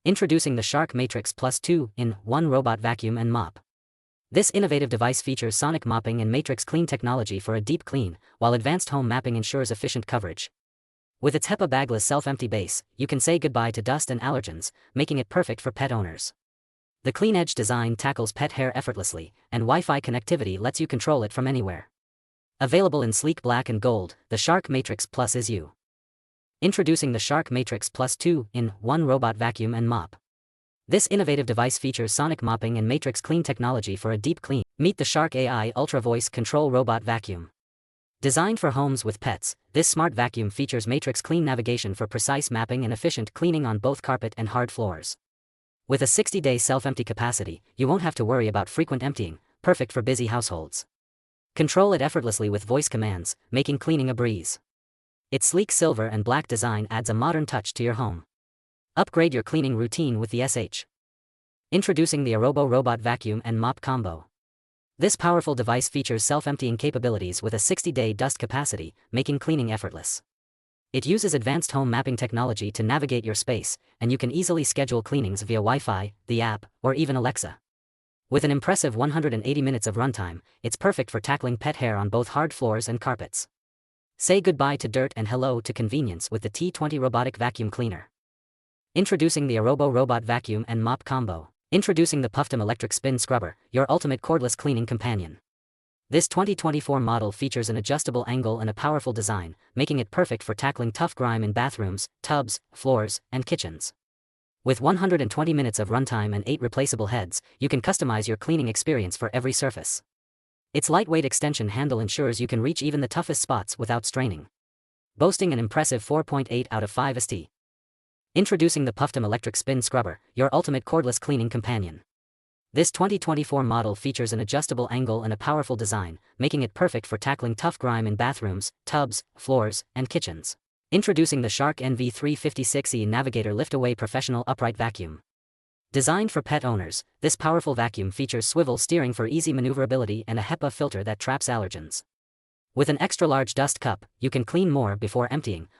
Introducing the Shark Matrix Plus 2-in-1 Robot Vacuum and Mop. This innovative device features sonic mopping and matrix clean technology for a deep clean, while advanced home mapping ensures efficient coverage. With its HEPA bagless self-empty base, you can say goodbye to dust and allergens, making it perfect for pet owners. The clean-edge design tackles pet hair effortlessly, and Wi-Fi connectivity lets you control it from anywhere. Available in sleek black and gold, the Shark Matrix Plus is you. Introducing the Shark Matrix Plus 2-in-1 Robot Vacuum and Mop. This innovative device features sonic mopping and matrix clean technology for a deep clean. Meet the Shark AI Ultra Voice Control Robot Vacuum. Designed for homes with pets, this smart vacuum features matrix clean navigation for precise mapping and efficient cleaning on both carpet and hard floors. With a 60-day self-empty capacity, you won't have to worry about frequent emptying, perfect for busy households. Control it effortlessly with voice commands, making cleaning a breeze. Its sleek silver and black design adds a modern touch to your home. Upgrade your cleaning routine with the SH. Introducing the AIRROBO Robot Vacuum and Mop Combo. This powerful device features self-emptying capabilities with a 60-day dust capacity, making cleaning effortless. It uses advanced home mapping technology to navigate your space, and you can easily schedule cleanings via Wi-Fi, the app, or even Alexa. With an impressive 180 minutes of runtime, it's perfect for tackling pet hair on both hard floors and carpets. Say goodbye to dirt and hello to convenience with the T20 robotic vacuum cleaner. Introducing the AIRROBO Robot Vacuum and Mop Combo. Introducing the Puffdom Electric Spin Scrubber, your ultimate cordless cleaning companion. This 2024 model features an adjustable angle and a powerful design, making it perfect for tackling tough grime in bathrooms, tubs, floors, and kitchens. With 120 minutes of runtime and 8 replaceable heads, you can customize your cleaning experience for every surface. Its lightweight extension handle ensures you can reach even the toughest spots without straining. Boasting an impressive 4.8 out of 5 ST. Introducing the Puffdom Electric Spin Scrubber, your ultimate cordless cleaning companion. This 2024 model features an adjustable angle and a powerful design, making it perfect for tackling tough grime in bathrooms, tubs, floors, and kitchens. Introducing the Shark NV356E Navigator Lift-Away Professional Upright Vacuum. Designed for pet owners, this powerful vacuum features swivel steering for easy maneuverability and a HEPA filter that traps allergens. With an extra-large dust cup, you can clean more before emptying,